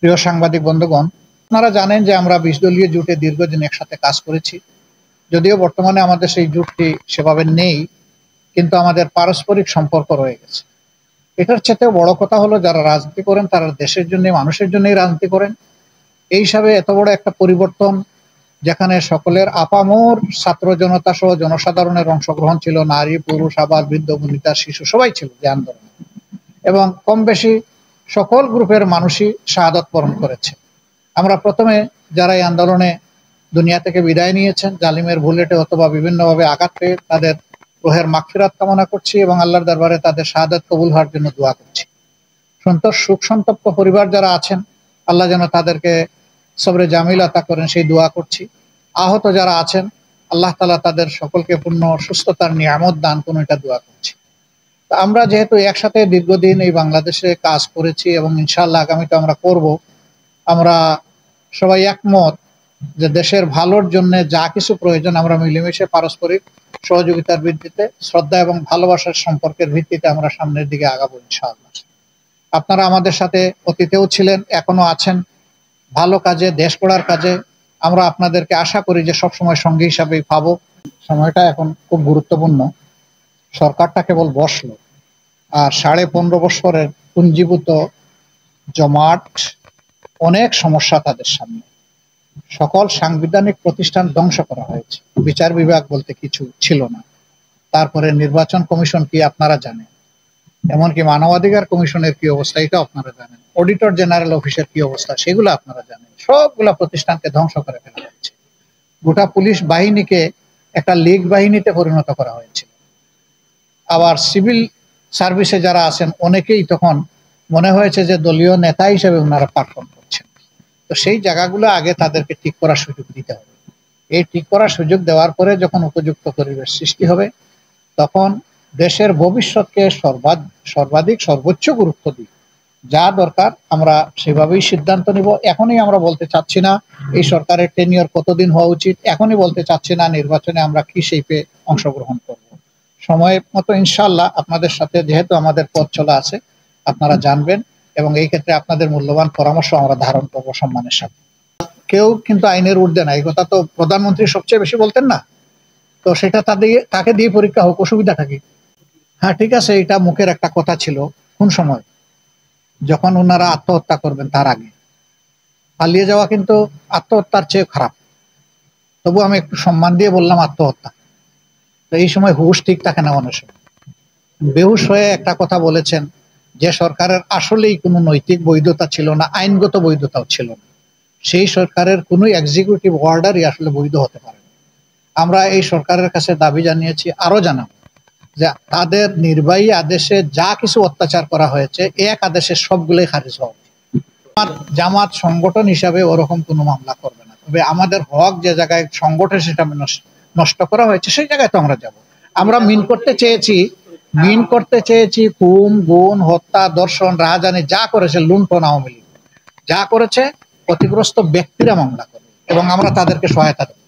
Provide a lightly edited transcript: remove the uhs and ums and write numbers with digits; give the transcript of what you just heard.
প্রিয় সাংবাদিক বন্ধুগণ, আপনারা জানেন যে আমরা ২০ দলীয় জোটে দীর্ঘদিন একসাথে কাজ করেছি। যদিও বর্তমানে আমাদের সেই জোটটি সেভাবে নেই, কিন্তু আমাদের পারস্পরিক সম্পর্ক রয়ে গেছে। এটার চেয়েও বড় কথা হলো, যারা রাজনীতি করেন তারা দেশের জন্য, মানুষের জন্যই রাজনীতি করেন। এই হিসাবে এত বড় একটা পরিবর্তন, যেখানে সকলের আপামর ছাত্র জনতা সহ জনসাধারণের অংশগ্রহণ ছিল, নারী পুরুষ আবার বৃদ্ধ বনিতা শিশু সবাই ছিল যে আন্দোলনে, এবং কম বেশি সকল গ্রুপের মানুষই শাহাদাত বরণ করেছে। আমরা প্রথমে যারা এই আন্দোলনে দুনিয়া থেকে বিদায় নিয়েছেন, জালিমের বুলেটে অথবা বিভিন্নভাবে আঘাত পেয়ে, তাদের রুহের মাগফিরাত কামনা করছি এবং আল্লাহর দরবারে তাদের শাহাদাত কবুল হওয়ার জন্য দোয়া করছি। শোক সন্তপ্ত পরিবার যারা আছেন, আল্লাহ যেন তাদেরকে সবরে জামিল আতা করেন, সেই দোয়া করছি। আহত যারা আছেন, আল্লাহ তাআলা তাদের সকলকে পূর্ণ সুস্থতার নিয়ামত দান করুন, এটা দোয়া করছি। আমরা যেহেতু একসাথে দীর্ঘদিন এই বাংলাদেশে কাজ করেছি এবং ইনশাআল্লাহ আগামীতে আমরা করব, আমরা সবাই একমত যে দেশের ভালোর জন্য যা কিছু প্রয়োজন আমরা মিলেমিশে পারস্পরিক সহযোগিতার ভিত্তিতে, শ্রদ্ধা এবং ভালোবাসার সম্পর্কের ভিত্তিতে আমরা সামনের দিকে আগাবো ইনশাআল্লাহ। আপনারা আমাদের সাথে অতীতেও ছিলেন, এখনো আছেন ভালো কাজে, দেশ গড়ার কাজে। আমরা আপনাদেরকে আশা করি যে সবসময় সঙ্গী হিসাবেই পাবো। সময়টা এখন খুব গুরুত্বপূর্ণ। সরকারটা কেবল বসলো, আর 15.5 বছরের পুঞ্জীভূত জমাট, অনেক সমস্যা তাদের সামনে। সকল সাংবিধানিক প্রতিষ্ঠান ধ্বংস করা হয়েছে, বিচার বিভাগ বলতে কিছু ছিল না। তারপরে নির্বাচন কমিশন কি আপনারা জানেন, এমনকি মানবাধিকার কমিশনের কি অবস্থা এটা আপনারা জানেন, অডিটর জেনারেল অফিসের কি অবস্থা সেগুলো আপনারা জানেন। সবগুলা প্রতিষ্ঠানকে ধ্বংস করে ফেলা হয়েছে। গোটা পুলিশ বাহিনীকে একটা লীগ বাহিনীতে পরিণত করা হয়েছে। আবার সিভিল সার্ভিসে যারা আছেন অনেকেই তখন মনে হয়েছে যে দলীয় নেতা হিসেবে ওনারা পারফর্ম করছেন। তো সেই জায়গাগুলো আগে তাদেরকে ঠিক করার সুযোগ দিতে হবে। এই ঠিক করার সুযোগ দেওয়ার পরে যখন উপযুক্ত পরিবেশ সৃষ্টি হবে, তখন দেশের ভবিষ্যৎকে সর্বাধিক সর্বোচ্চ গুরুত্ব দিই, যা দরকার আমরা সেভাবেই সিদ্ধান্ত নিব। এখনই আমরা বলতে চাচ্ছি না এই সরকারের টেনিয়র কতদিন হওয়া উচিত, এখনই বলতে চাচ্ছি না নির্বাচনে আমরা কি শেপে অংশগ্রহণ করব। সময় মতো ইনশাআল্লাহ আপনাদের সাথে যেহেতু আমাদের পথ চলা আছে, আপনারা জানবেন এবং এই ক্ষেত্রে আপনাদের মূল্যবান পরামর্শ আমরা ধারণ করবো সম্মানের সাথে। কেউ কিন্তু আইনের ঊর্ধ্বে না, এই কথা তো প্রধানমন্ত্রী সবচেয়ে বেশি বলতেন না? তো সেটা তাকে দিয়ে পরীক্ষা হোক, অসুবিধাটা কি? হ্যাঁ ঠিক আছে, এটা মুখের একটা কথা ছিল। কোন সময়? যখন ওনারা আত্মহত্যা করবেন তার আগে। পালিয়ে যাওয়া কিন্তু আত্মহত্যার চেয়ে খারাপ। তবু আমি একটু সম্মান দিয়ে বললাম আত্মহত্যা। তো এই সময় হুশ ঠিক থাকে না মানুষের। বেহুশ হয়ে একটা কথা বলেছেন যে সরকারের আসলেই কোনো নৈতিক বৈধতা ছিল না, আইনগত বৈধতাও ছিল না। সেই সরকারের কোনো এক্সিকিউটিভ অর্ডারই আসলে বৈধ হতে পারে না। আমরা এই সরকারের কাছে দাবি জানিয়েছি, আরো জানাবো, যে তাদের নির্বাহী আদেশে যা কিছু অত্যাচার করা হয়েছে এক আদেশে সবগুলোই খারিজ হওয়া। জামাত সংগঠন হিসাবে ওরকম কোনো মামলা করবে না, তবে আমাদের হক যে জায়গায় সংগঠন সেটা নষ্ট করা হয়েছে সেই জায়গায় তো আমরা যাব। আমরা মিন করতে চেয়েছি খুন গুণ হত্যা দর্শন রাহাজানি যা করেছে লুণ্ঠন আওয়ামী লীগ যা করেছে, ক্ষতিগ্রস্ত ব্যক্তিরা মামলা করে এবং আমরা তাদেরকে সহায়তা দেব।